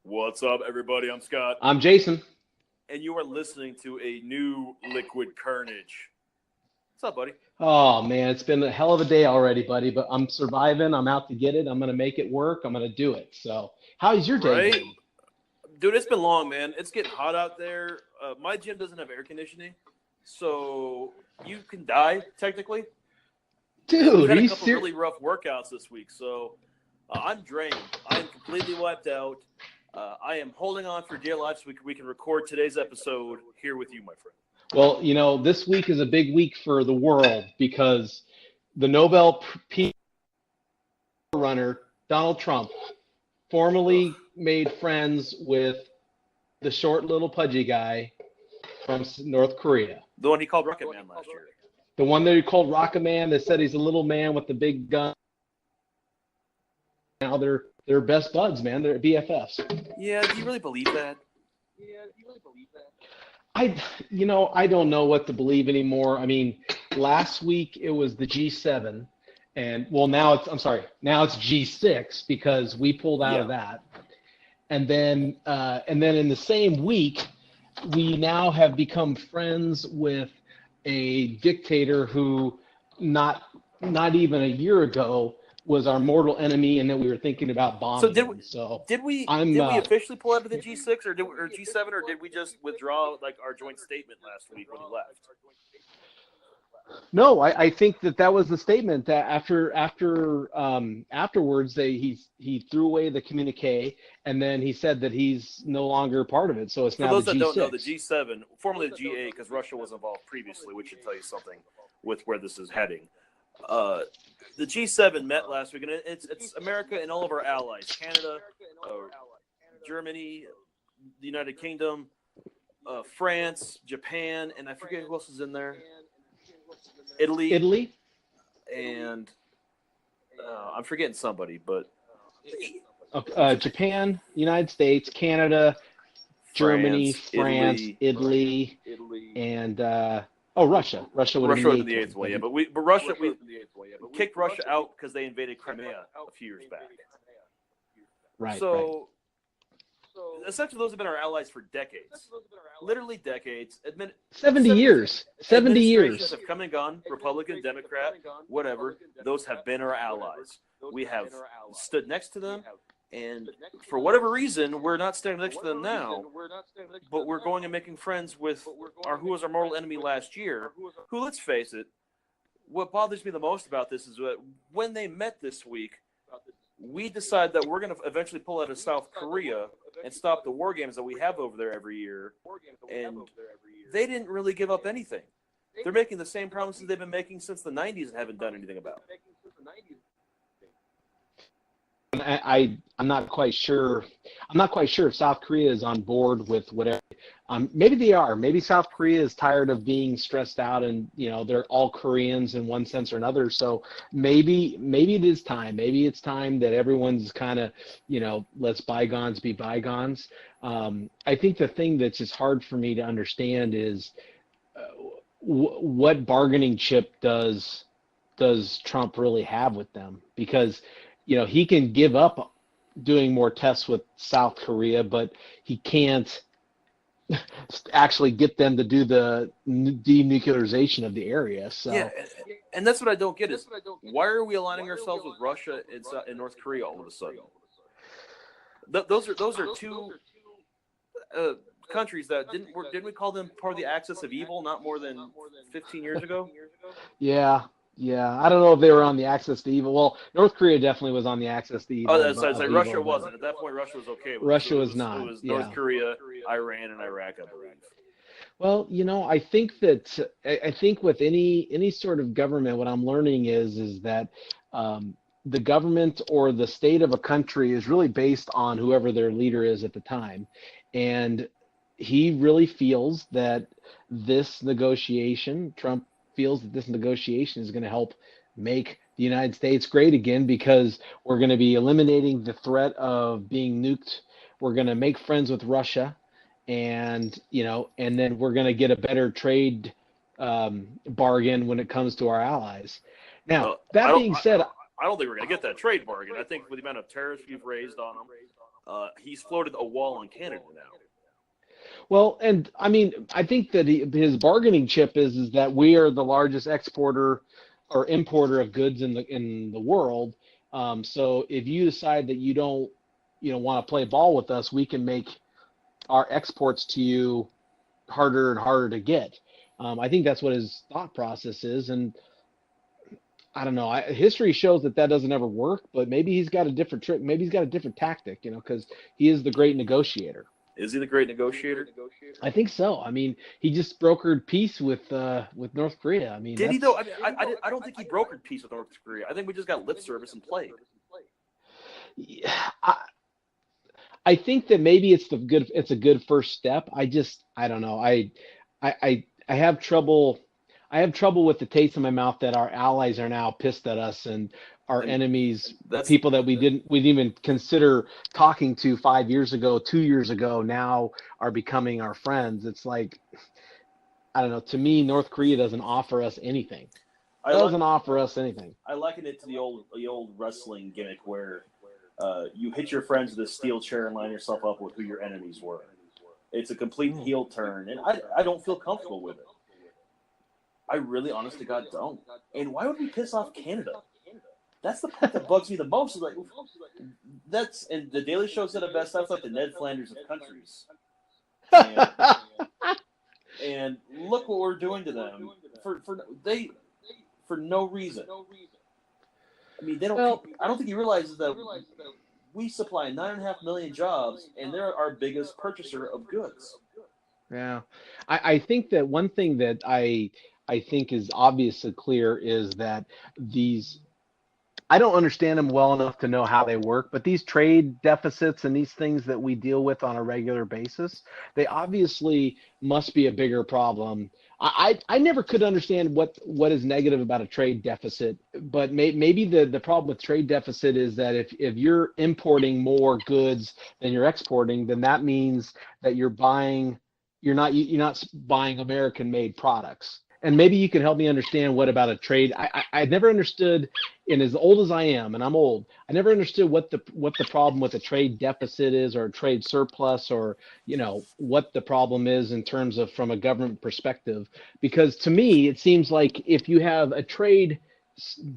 What's up, everybody? I'm Scott. I'm Jason. And you are listening to a new Liquid Kernedge. What's up, buddy? Oh, man, it's been a hell of a day already, buddy, but I'm surviving. I'm out to get it. I'm going to make it work. I'm going to do it. So how's your day going? Dude, it's been long, man. It's getting hot out there. My gym doesn't have air conditioning, so you can die, technically. Dude, we've had a couple really rough workouts this week, so I'm drained. I'm completely wiped out. I am holding on for dear life so we can record today's episode here with you, my friend. Well, you know, this week is a big week for the world because the Nobel Peace runner, Donald Trump, formally made friends with the short little pudgy guy from North Korea. The one he called Rocket Man last year. The one that he called Rocket Man, that said he's a little man with the big gun. Now they're best buds, man. They're BFFs. Yeah, do you really believe that? I don't know what to believe anymore. I mean, last week it was the G7, and well, now it's G6 because we pulled out of that. And then in the same week, we now have become friends with a dictator who not even a year ago was our mortal enemy, and that we were thinking about bombing. Did we officially pull out of the G6 or G7, or did we just withdraw like our joint statement last week when he left? No, I think that was the statement that afterwards he threw away the communique, and then he said that he's no longer part of it. So it's now the G6. For those that don't know, the G7, formerly the G8, because Russia was involved previously, which should tell you something with where this is heading. The G7 met last week, and it's America and all of our allies: Canada, Germany, the United Kingdom, France, Japan, and I forget who else is in there. Italy, and I'm forgetting somebody, but Japan, United States, Canada, Germany, France, Italy, and Russia. Russia was in the eighth one. Yeah, but Russia, we kicked Russia out because they invaded Crimea a few years back. Right. So essentially, those have been our allies for decades, literally decades. 70 years. 70 years have come and gone. Republican, Democrat, whatever. Those have been our allies. We have stood next to them. And for whatever reason, we're not standing next to them now, but we're going and making friends with who was our mortal enemy last year, who, let's face it, what bothers me the most about this is that when they met this week, we decided that we're going to eventually pull out of South Korea and stop the war games that we have over there every year, and they didn't really give up anything. They're making the same promises they've been making since the 90s and haven't done anything about it. I'm not quite sure. I'm not quite sure if South Korea is on board with whatever. Maybe they are. Maybe South Korea is tired of being stressed out, and they're all Koreans in one sense or another. So maybe it is time. Maybe it's time that everyone's kind of let's bygones be bygones. I think the thing that's just hard for me to understand is what bargaining chip does Trump really have with them? Because he can give up doing more tests with South Korea, but he can't actually get them to do the denuclearization of the area. So, yeah, and that's what I don't get is why are we aligning ourselves with Russia and North Korea all of a sudden? Those are two countries that didn't we call them part of the axis of evil not more than 15 years ago? Yeah, I don't know if they were on the axis to evil. Well, North Korea definitely was on the axis to evil. Oh, that's right. Russia wasn't. At that point, Russia was okay. Russia was not. It was North Korea, Iran, and Iraq, I believe. Well, I think with any sort of government, what I'm learning is that the government or the state of a country is really based on whoever their leader is at the time. And he really feels that Trump feels that this negotiation is going to help make the United States great again, because we're going to be eliminating the threat of being nuked. We're going to make friends with Russia, and then we're going to get a better trade bargain when it comes to our allies. Now, that being said, I don't think we're going to get that trade bargain. I think with the amount of tariffs we've raised on them, he's floated a wall on Canada now. Well, and I mean, I think that his bargaining chip is that we are the largest exporter or importer of goods in the world. So if you decide that you don't, want to play ball with us, we can make our exports to you harder and harder to get. I think that's what his thought process is, and I don't know. History shows that doesn't ever work, but maybe he's got a different trick. Maybe he's got a different tactic, because he is the great negotiator. Is he the great negotiator? I think so. I mean, he just brokered peace with North Korea. I mean, did he though? I don't think he brokered peace with North Korea. I think we just got lip service and played. Yeah, I think that maybe it's a good first step. I don't know. I have trouble. I have trouble with the taste in my mouth that our allies are now pissed at us, and our enemies, people that we didn't even consider talking to 5 years ago, 2 years ago, now are becoming our friends. It's like, I don't know. To me, North Korea doesn't offer us anything. I liken it to the old wrestling gimmick where you hit your friends with a steel chair and line yourself up with who your enemies were. It's a complete heel turn, and I don't feel comfortable with it. I really, honest to God, don't. And why would we piss off Canada? That's the part that bugs me the most. Is like, and the Daily Show said it best. That's like the Ned Flanders of countries. And look what we're doing to them for no reason. I mean, they don't. Well, I don't think he realizes that we supply 9.5 million jobs, and they're our biggest purchaser of goods. Yeah, I think that one thing that I think is obviously clear is that I don't understand them well enough to know how they work, but these trade deficits and these things that we deal with on a regular basis, they obviously must be a bigger problem. I never could understand what is negative about a trade deficit, but maybe the problem with trade deficit is that if you're importing more goods than you're exporting, then that means that you're not buying American-made products. And maybe you can help me understand what about a trade. I never understood, and as old as I am, and I'm old, I never understood what the problem with a trade deficit is, or a trade surplus, or what the problem is in terms of from a government perspective. Because to me, it seems like if you have a trade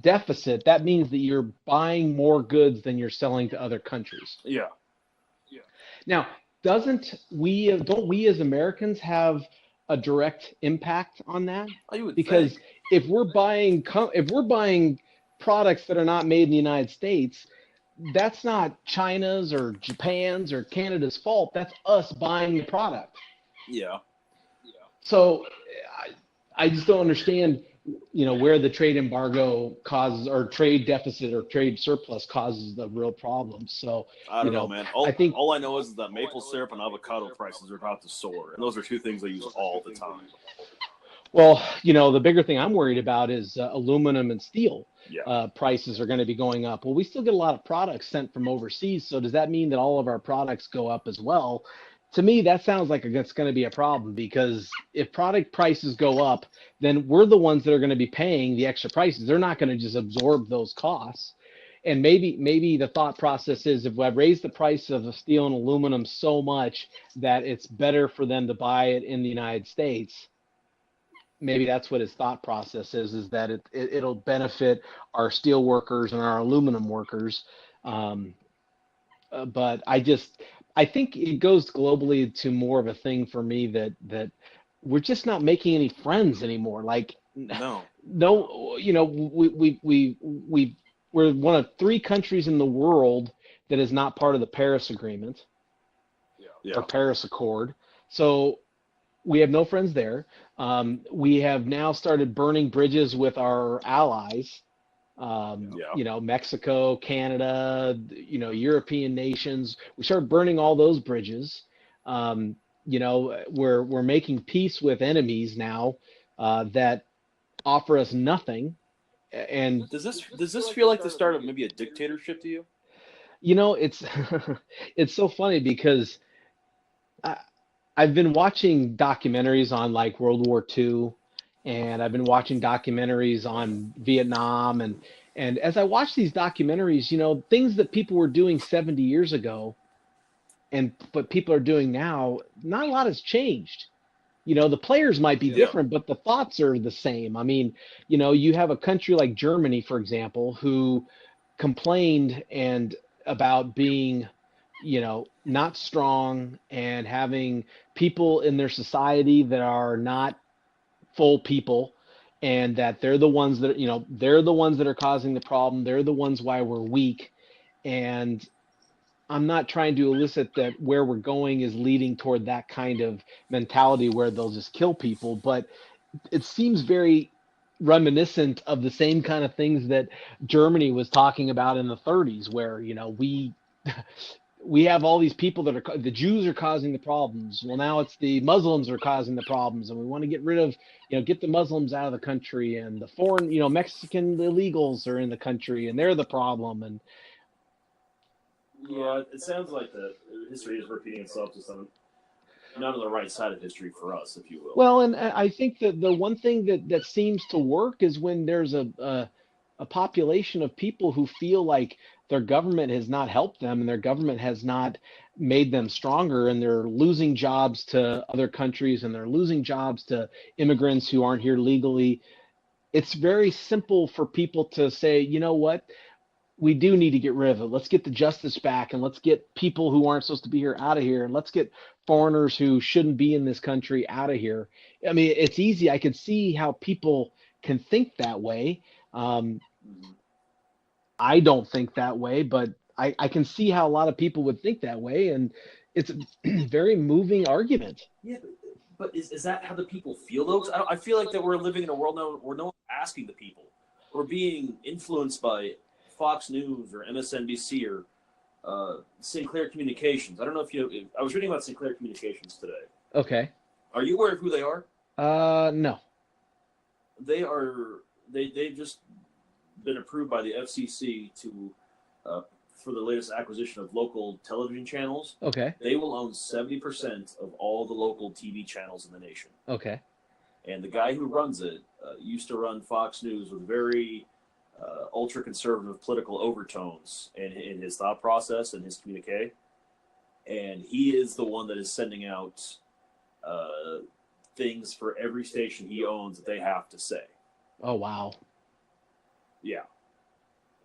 deficit, that means that you're buying more goods than you're selling to other countries. Yeah. Now, don't we as Americans have a direct impact on that? Because if we're buying products that are not made in the United States, that's not China's or Japan's or Canada's fault. That's us buying the product. Yeah. So I just don't understand, where the trade embargo causes, or trade deficit or trade surplus causes the real problem. So I don't know, man. All I know is that maple syrup and avocado prices are about to soar, and those are two things I use all the time. Well, the bigger thing I'm worried about is aluminum and steel. Yeah. Prices are going to be going up. Well, we still get a lot of products sent from overseas. So does that mean that all of our products go up as well? To me, that sounds like it's going to be a problem, because if product prices go up, then we're the ones that are going to be paying the extra prices. They're not going to just absorb those costs. And maybe the thought process is, if I raise the price of the steel and aluminum so much that it's better for them to buy it in the United States, maybe that's what his thought process is that it'll benefit our steel workers and our aluminum workers. But I think it goes globally to more of a thing for me that we're just not making any friends anymore. Like, no, we're one of 3 countries in the world that is not part of the Paris Agreement or Paris Accord. So we have no friends there. We have now started burning bridges with our allies. Mexico, Canada, European nations. We started burning all those bridges. We're making peace with enemies now that offer us nothing. And does this feel like the start of maybe a dictatorship to you? It's it's so funny because I've been watching documentaries on like World War II. And I've been watching documentaries on Vietnam, and as I watch these documentaries, things that people were doing 70 years ago but people are doing now, not a lot has changed. The players might be Yeah. different, but the thoughts are the same. I mean, you have a country like Germany, for example, who complained and about being, not strong and having people in their society that are not full people, and that they're the ones that, they're the ones that are causing the problem. They're the ones why we're weak. And I'm not trying to elicit that where we're going is leading toward that kind of mentality where they'll just kill people, but it seems very reminiscent of the same kind of things that Germany was talking about in the 30s, where we have all these people that are the Jews are causing the problems. Well, now it's the Muslims are causing the problems, and we want to get rid of, get the Muslims out of the country, and the foreign, Mexican illegals are in the country, and they're the problem. And Yeah, it sounds like the history is repeating itself to some not on the right side of history for us, if you will. well, and I think that the one thing that seems to work is when there's a population of people who feel like their government has not helped them and their government has not made them stronger, and they're losing jobs to other countries and they're losing jobs to immigrants who aren't here legally. It's very simple for people to say, you know what, we do need to get rid of it. Let's get the justice back, and let's get people who aren't supposed to be here out of here, and let's get foreigners who shouldn't be in this country out of here. I mean, it's easy. I can see how people can think that way. Um, I don't think that way, but I can see how a lot of people would think that way, and it's a very moving argument. Yeah, but is that how the people feel though? 'Cause I feel like that we're living in a world now where no one's asking the people. We're being influenced by Fox News or MSNBC or Sinclair Communications. I don't know if you. I was reading about Sinclair Communications today. Okay. Are you aware of who they are? No. They are. They've just been approved by the FCC to for the latest acquisition of local television channels. Okay. They will own 70% of all the local TV channels in the nation. Okay. And the guy who runs it used to run Fox News with very ultra conservative political overtones in his thought process and his communique. And he is the one that is sending out things for every station he owns that they have to say. Oh, wow. Yeah.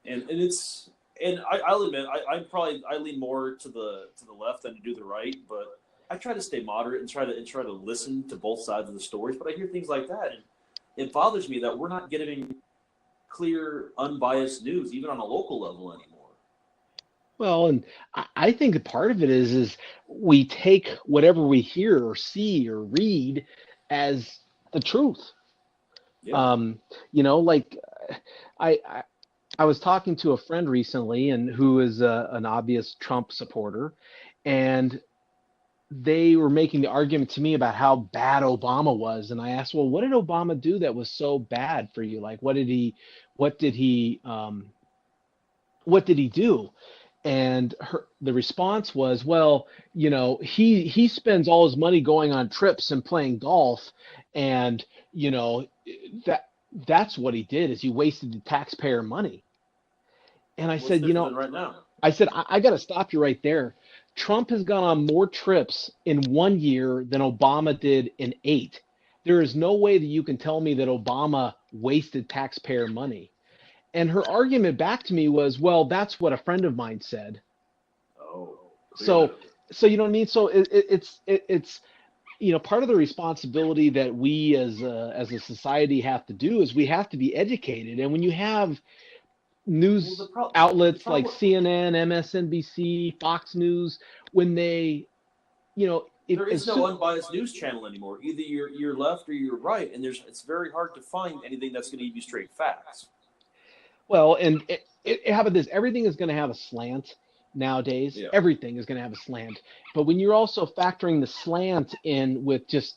And it's, and I'll admit, I lean more to the left than to do the right, but I try to stay moderate and try to listen to both sides of the stories. But I hear things like that, and it bothers me that we're not getting clear, unbiased news, even on a local level anymore. Well, and I think a part of it is we take whatever we hear or see or read as the truth. Yeah. Like I was talking to a friend recently, and who is an obvious Trump supporter, and they were making the argument to me about how bad Obama was, and I asked, well, what did Obama do that was so bad for you? Like, what did he do? And the response was, well, he spends all his money going on trips and playing golf, and that's what he did, is he wasted the taxpayer money. And I said, right now? I said, I got to stop you right there. Trump has gone on more trips in 1 year than Obama did in 8. There is no way that you can tell me that Obama wasted taxpayer money. And her argument back to me was, well, that's what a friend of mine said. Oh. So you know what I mean? So it's part of the responsibility that we as a society have to do is we have to be educated. And when you have news outlets like CNN, MSNBC, Fox News, when they, there is no unbiased news channel anymore. Either you're left or you're right, and it's very hard to find anything that's going to give you straight facts. Well, and how about this? Everything is going to have a slant nowadays. Yeah. Everything is going to have a slant. But when you're also factoring the slant in with just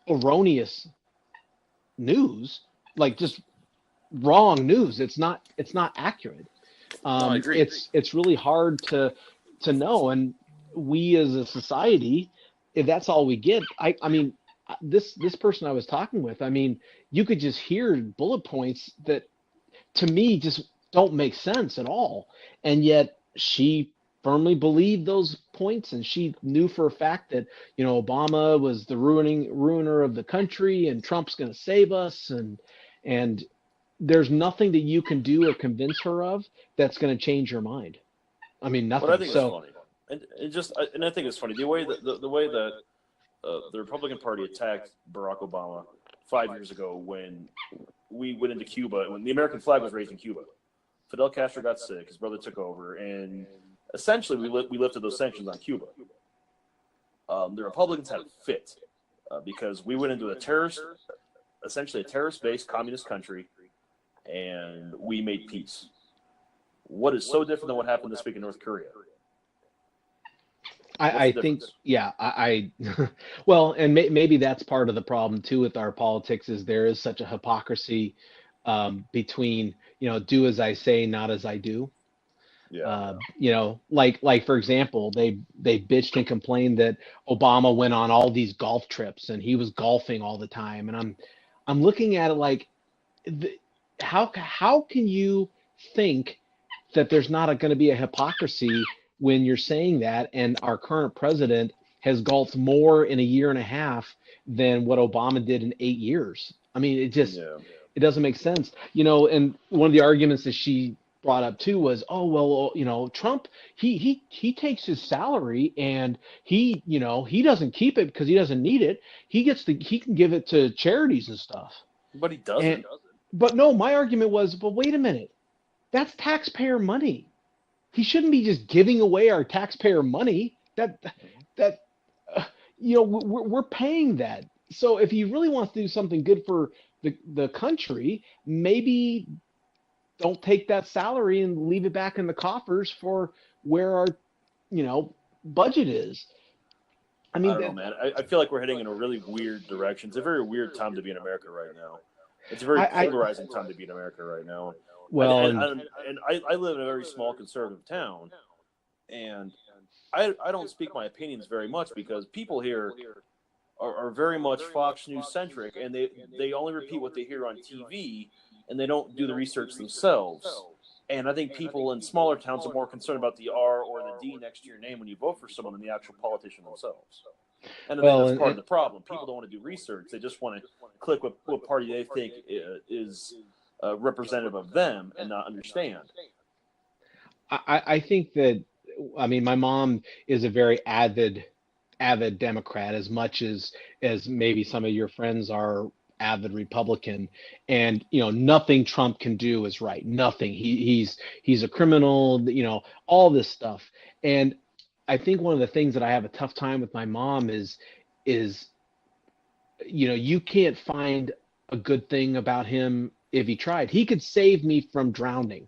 erroneous news, like just wrong news, it's not accurate. I agree. It's really hard to know. And we as a society, if that's all we get, I mean, this person I was talking with, I mean, you could just hear bullet points that to me just don't make sense at all, and yet she firmly believed those points, and she knew for a fact that Obama was the ruiner of the country, and Trump's going to save us, and there's nothing that you can do or convince her of that's going to change her mind. I mean, What I nothing. think is So funny, and I think it's funny the way that the Republican Party attacked Barack Obama 5 years ago when we went into Cuba, when the American flag was raised in Cuba. Fidel Castro got sick, his brother took over, and essentially we lifted those sanctions on Cuba. The Republicans had a fit because we went into essentially a terrorist-based communist country, and we made peace. What is so different than what happened this week in North Korea? I think, yeah, well, and maybe that's part of the problem too with our politics is there is such a hypocrisy between, do as I say, not as I do. Yeah. Like for example, they bitched and complained that Obama went on all these golf trips and he was golfing all the time, and I'm looking at it like, how can you think that there's not going to be a hypocrisy when you're saying that, and our current president has golfed more in a year and a half than what Obama did in 8 years? I mean, it doesn't make sense. And one of the arguments that she brought up too was, oh, well, Trump, he takes his salary and he doesn't keep it because he doesn't need it. He can give it to charities and stuff. But he doesn't. But no, my argument was, well, wait a minute. That's taxpayer money. He shouldn't be just giving away our taxpayer money. We're paying that. So if he really wants to do something good for the country, maybe don't take that salary and leave it back in the coffers for where our, budget is. I mean, I don't know, man. I feel like we're heading in a really weird direction. It's a very weird time to be in America right now. It's a very polarizing time to be in America right now. Well, and I live in a very small conservative town, and I don't speak my opinions very much because people here are very much Fox News centric, and they only repeat what they hear on TV, and they don't do the research themselves. And I think people in smaller towns are more concerned about the R or the D next to your name when you vote for someone than the actual politician themselves. And I think that's part of the problem. People don't want to do research; they just want to click what party they think is representative of them and not understand. I think that, I mean, my mom is a very avid Democrat, as much as maybe some of your friends are avid Republican, and nothing Trump can do is right. Nothing. He's a criminal. All this stuff. And I think one of the things that I have a tough time with my mom is you can't find a good thing about him. If he tried, he could save me from drowning.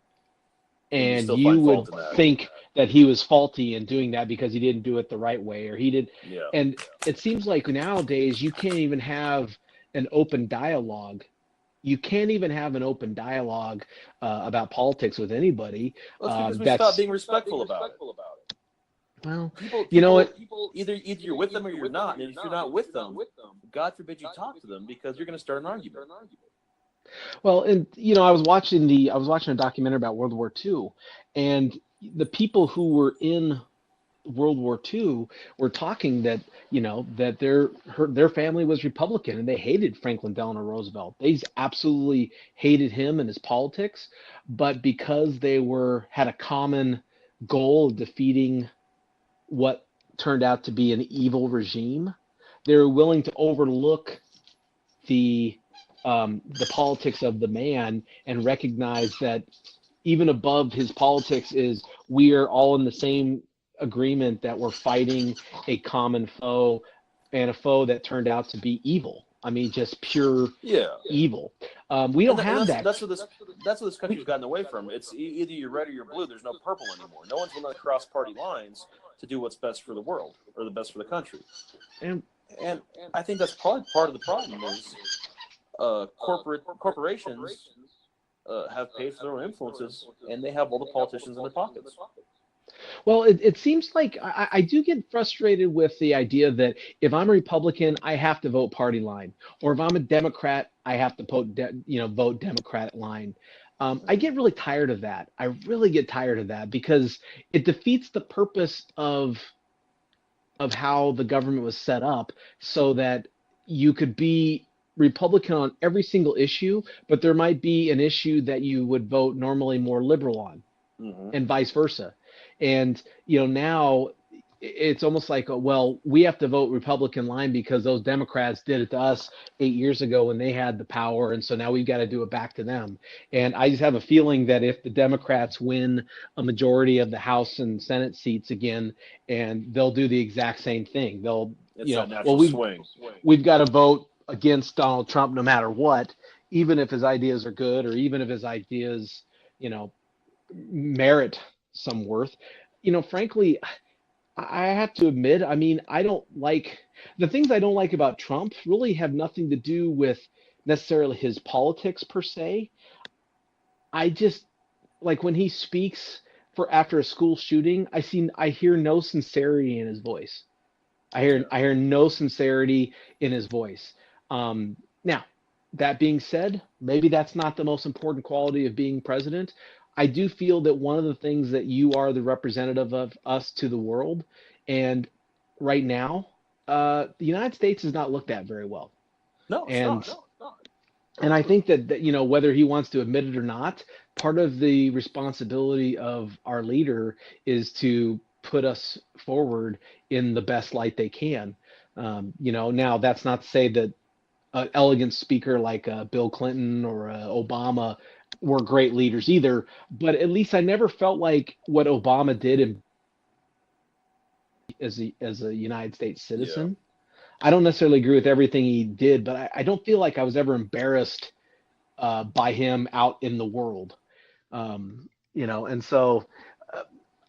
And you would think that he was faulty in doing that because he didn't do it the right way, or he did. Yeah. And it seems like nowadays you can't even have an open dialogue. You can't even have an open dialogue about politics with anybody. Well, because we stop being respectful about it. Well, people either you're with them or you're not. And if you're not with them, God forbid you talk to them because you're going to start an argument. Well, and I was watching a documentary about World War II, and the people who were in World War II were talking that that their family was Republican and they hated Franklin Delano Roosevelt. They absolutely hated him and his politics, but because they had a common goal of defeating what turned out to be an evil regime, they were willing to overlook the politics of the man and recognize that even above his politics is we are all in the same agreement that we're fighting a common foe, and a foe that turned out to be evil. I mean, just pure evil. We don't have that. That's what this country's gotten away from. It's either you're red or you're blue. There's no purple anymore. No one's willing to cross party lines to do what's best for the world or the best for the country. And I think that's probably part of the problem is corporations have paid for their own influences, and they have all the politicians in their pockets. Well, it seems like I do get frustrated with the idea that if I'm a Republican, I have to vote party line, or if I'm a Democrat, I have to vote Democrat line. I get really tired of that. I really get tired of that because it defeats the purpose of how the government was set up so that you could be Republican on every single issue, but there might be an issue that you would vote normally more liberal on, and vice versa. And now it's almost like, well, we have to vote Republican line because those Democrats did it to us 8 years ago when they had the power, and so now we've got to do it back to them. And I just have a feeling that if the Democrats win a majority of the House and Senate seats again, and they'll do the exact same thing. They'll, we've got to vote against Donald Trump no matter what, even if his ideas are good or even if his ideas, merit some worth. Frankly, I have to admit, I mean, the things I don't like about Trump really have nothing to do with necessarily his politics per se. I just like when he speaks after a school shooting, I hear no sincerity in his voice. I hear no sincerity in his voice. Now, that being said, maybe that's not the most important quality of being president. I do feel that one of the things that you are the representative of us to the world, and right now, the United States is not looked at very well. No, it's not. No, it's not. And I think that whether he wants to admit it or not, part of the responsibility of our leader is to put us forward in the best light they can. Now that's not to say that an elegant speaker like Bill Clinton or Obama were great leaders either, but at least I never felt like what Obama did as a United States citizen. Yeah. I don't necessarily agree with everything he did, but I don't feel like I was ever embarrassed by him out in the world. And so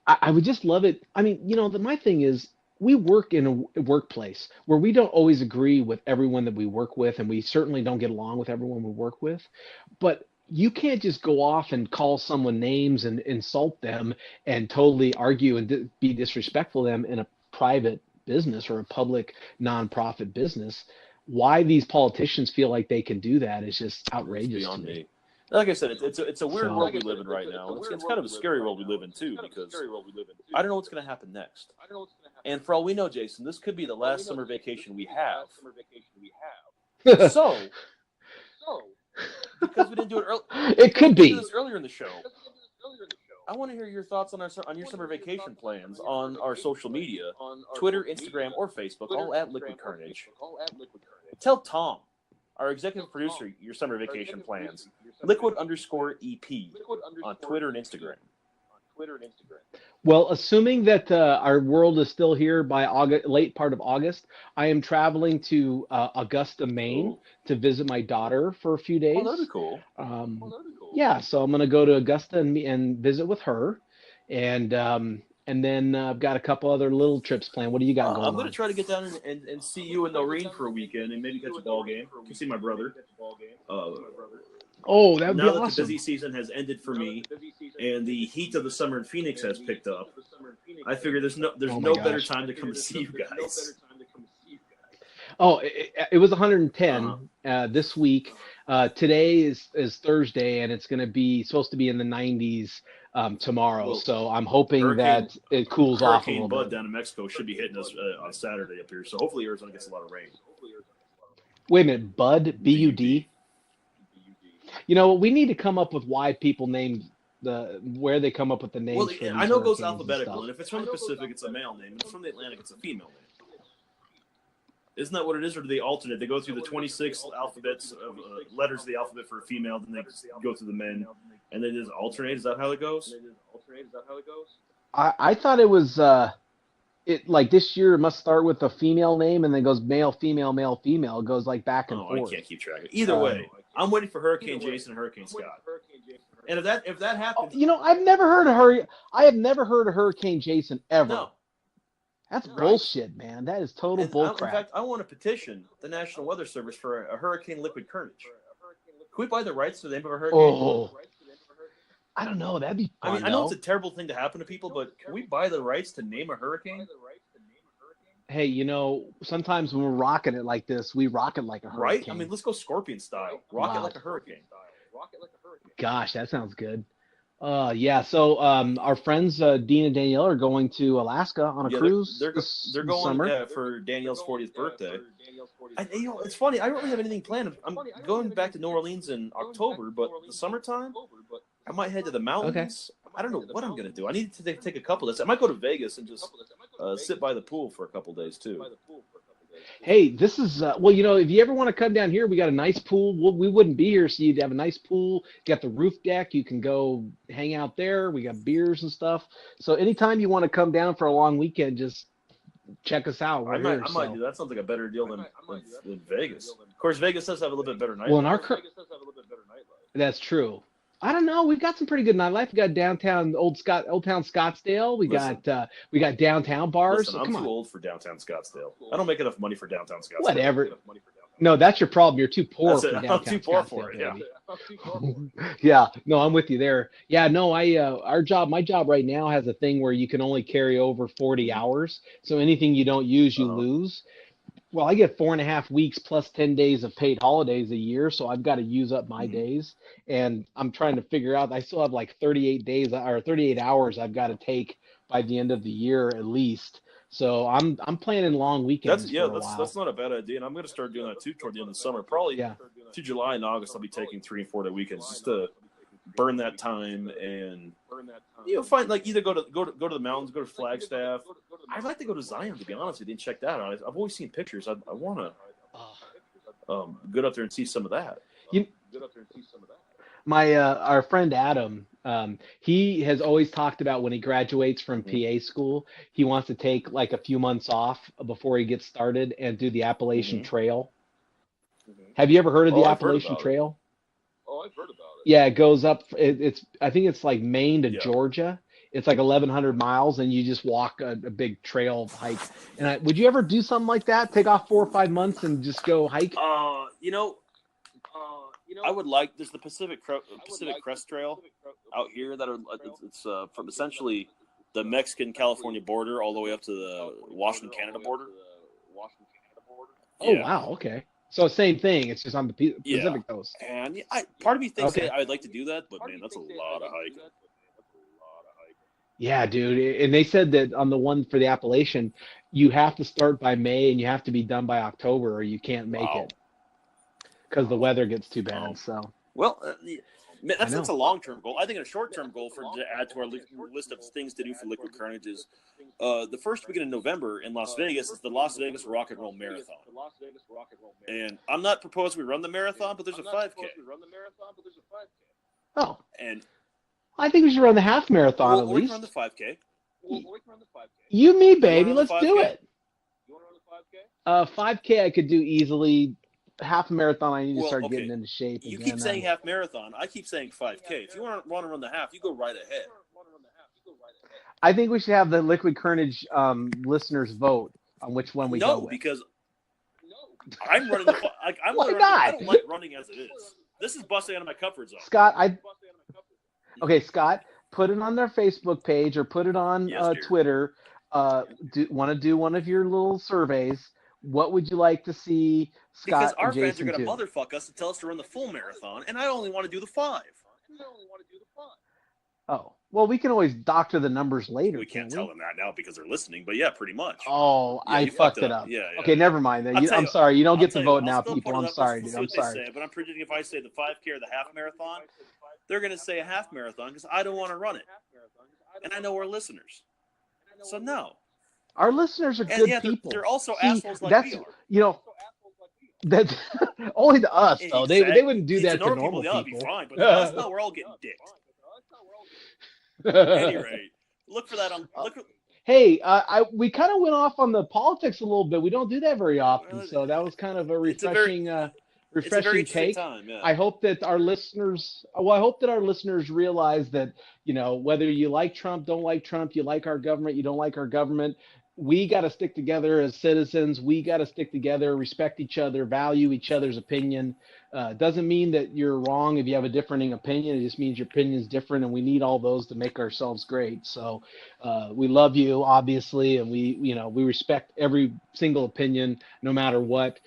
I would just love it. I mean, my thing is, we work in a workplace where we don't always agree with everyone that we work with, and we certainly don't get along with everyone we work with. But you can't just go off and call someone names and insult them and totally argue and be disrespectful to them in a private business or a public nonprofit business. Why these politicians feel like they can do that is just outrageous to me. Like I said, it's a weird world we live in right now. It's kind of a scary world we live in too, because I don't know what's going to happen next. And for all we know, Jason, this could be the last summer vacation we have. So, because we didn't do it earlier, it could be earlier in the show. I want to hear your thoughts on your summer vacation plans on our social media, Twitter, Instagram, or Facebook, all at Liquid Kernedge. Tell Tom, our executive producer, your summer vacation plans. Liquid_EP on Twitter and Instagram. Well, assuming that our world is still here by late part of August, I am traveling to Augusta, Maine, to visit my daughter for a few days. Oh, that'd be cool. Yeah, so I'm going to go to Augusta and visit with her, and then I've got a couple other little trips planned. What do you got going on? I'm going to try to get down and see you in Noreen for a weekend and maybe catch a ball game. You see my brother. Oh, that'd be awesome. Now that the busy season has ended for me and the heat of the summer in Phoenix has picked up, I figure there's no better time to come to see you guys. Oh, it was 110 this week. Today is Thursday, and it's supposed to be in the 90s tomorrow. So I'm hoping that it cools off a little bit. Hurricane Bud down in Mexico should be hitting us on Saturday up here. So hopefully Arizona gets a lot of rain. Wait a minute, Bud, B-U-D? We need to come up with why people named where they come up with the names. Well, I know it goes alphabetical, and if it's from the Pacific, it's a male name, and if it's from the Atlantic, it's a female name. Isn't that what it is, or do they alternate? They go through the 26 alphabets of letters of the alphabet for a female, then they go through the men, and they just alternate. Is that how it goes? I thought it was like this year it must start with a female name and then goes male, female, male, female. It goes like back and forth. I can't keep track of it. Either way, I'm waiting for Hurricane Jason and Hurricane Scott. And if that happens, I've never heard of I have never heard of Hurricane Jason ever. No. That's bullshit, man. That is total bullcrap. In fact, I want to petition the National Weather Service for a Hurricane Liquid Kernedge. Can we buy the rights to the name of a hurricane? Oh, I don't know. That'd be fun. I know it's a terrible thing to happen to people, but can we buy the rights to name a hurricane? Hey, sometimes when we're rocking it like this, we rock it like a hurricane. Right? I mean, let's go Scorpion style. Rock it like a hurricane. Gosh, that sounds good. Yeah. So our friends Dean and Danielle are going to Alaska on a Yeah, cruise they're this going summer. for Danielle's 40th birthday. It's funny. I don't really have anything planned. I'm going back to New Orleans in October, but the summertime, I might head to the Okay. mountains. I don't know what I'm gonna do. I need to take a couple days. I might go to Vegas and just sit by the pool for a couple days too. Hey, this is well, if you ever want to come down here, we got a nice pool. We wouldn't be here, so you'd have a nice pool. You got the roof deck. You can go hang out there. We got beers and stuff. So anytime you want to come down for a long weekend, just check us out. We're here. I might do that. Sounds like a better deal than Vegas. Of course, Vegas does have a little bit better Well, in nightlife. that's true. I don't know. We've got some pretty good nightlife. We got downtown Old Town Scottsdale. We got downtown bars. Listen, So I'm come too on. old for downtown Scottsdale. I don't make enough money for downtown Scottsdale. Whatever. No, that's your problem. You're too poor That's for it. downtown I'm too poor Scottsdale, for it. Yeah. baby. Yeah, no, I'm with you there. Yeah, no, my job right now has a thing where you can only carry over 40 hours. So anything you don't use, you Uh-huh. lose. Well, I get 4.5 weeks plus 10 days of paid holidays a year, so I've got to use up my days. And I'm trying to figure out, I still have like 38 days or 38 hours I've got to take by the end of the year at least. So I'm planning long weekends for a while. That's not a bad idea, and I'm gonna start doing that too toward the end of the summer. Probably Yeah. to July and August, I'll be taking 3 and 4 day weekends just to burn that time and find like either go to the mountains, go to Flagstaff. I'd like to go to Zion, to be honest with you, and check that out. I've always seen pictures. I want to get up there and see some of that. Our friend Adam, he has always talked about when he graduates from PA school, he wants to take like a few months off before he gets started and do the Appalachian Trail. Have you ever heard of the Appalachian Trail? Yeah, it goes up. I think it's like Maine to Georgia. It's like 1,100 miles, and you just walk a big trail hike. And would you ever do something like that? Take off 4 or 5 months and just go hike? I would like. There's the Pacific Crest Trail out here that it's from essentially the Mexican-California border all the way up to the Washington-Canada border. Oh wow, okay. So same thing. It's just on the Pacific coast. And part of me thinks that I'd like to do that, but man, that's a lot of hiking. Yeah, dude. And they said that on the one for the Appalachian, you have to start by May and you have to be done by October, or you can't make it because the weather gets too bad. So that's a long-term goal. I think a short-term goal to add to our list of things to do for Liquid Kernedge is the first weekend in November in Las Vegas is the Las Vegas Rock and Roll Marathon. And I'm not proposing we run the marathon, but there's a 5K. Oh, and I think we should run the half marathon at least. We can run the 5K. You, me, baby. Let's do 5K? it. You want to run the 5K? 5K I could do easily. Half a marathon, I need to start getting into shape. You keep saying half marathon. I keep saying 5K. If you want to run the half, you go right ahead. I think we should have the Liquid Kernedge listeners vote on which one we go with. No, because I'm running the. Why not? I don't like running as it is. This is busting out of my comfort zone. Scott, Scott, put it on their Facebook page or put it on Twitter. Want to do one of your little surveys? What would you like to see Scott because our and Jason fans are going do? to motherfuck us and tell us to run the full marathon, and I only want to do the 5. Oh, well, we can always doctor the numbers later. We can't tell them that now because they're listening, but yeah, pretty much. Oh, Yeah, I fucked it up. Yeah. Okay, never mind. Then. I'm sorry. You don't get to vote now, people. I'm sorry, dude. I'm sorry. Say, but I'm predicting if I say the 5K or the half marathon, they're going to say a half marathon because I don't want to run it. And I know our listeners. So, no. Our listeners are good people. They're also assholes like we are. That's only to us, though. Exactly. They wouldn't do that to normal people. That'd be fine, but to us, no, we're all getting dicked. At any rate, look for that on. Hey, we kind of went off on the politics a little bit. We don't do that very often, so that was kind of a refreshing take. Time, yeah. I hope that our listeners realize that, whether you like Trump, don't like Trump, you like our government, you don't like our government, we got to stick together as citizens. We got to stick together, respect each other, value each other's opinion. Doesn't mean that you're wrong if you have a differing opinion. It just means your opinion is different, and we need all those to make ourselves great. So we love you, obviously, and we respect every single opinion, no matter what.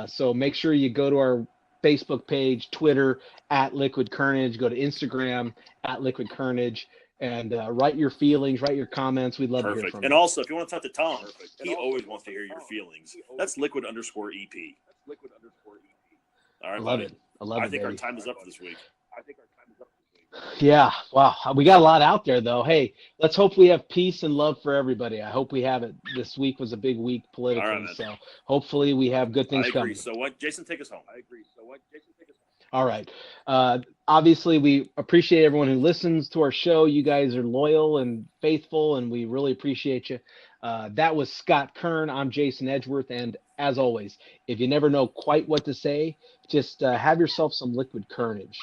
So make sure you go to our Facebook page, Twitter at Liquid Kernedge. Go to Instagram at Liquid Kernedge, and write your feelings, write your comments. We'd love to hear Perfect. from And you. also, if you want to talk to Tom, he always wants to hear your feelings. That's Liquid_EP. All right, I love buddy. it. I love it. I think our baby. time is up for this week. Yeah. Wow. We got a lot out there, though. Hey, let's hope we have peace and love for everybody. I hope we have it. This week was a big week politically, All right, man. so hopefully we have good things I agree. coming. So what? Jason, take us home. All right. Obviously, we appreciate everyone who listens to our show. You guys are loyal and faithful, and we really appreciate you. That was Scott Kern. I'm Jason Edgeworth, and as always, if you never know quite what to say, just have yourself some Liquid Kernedge.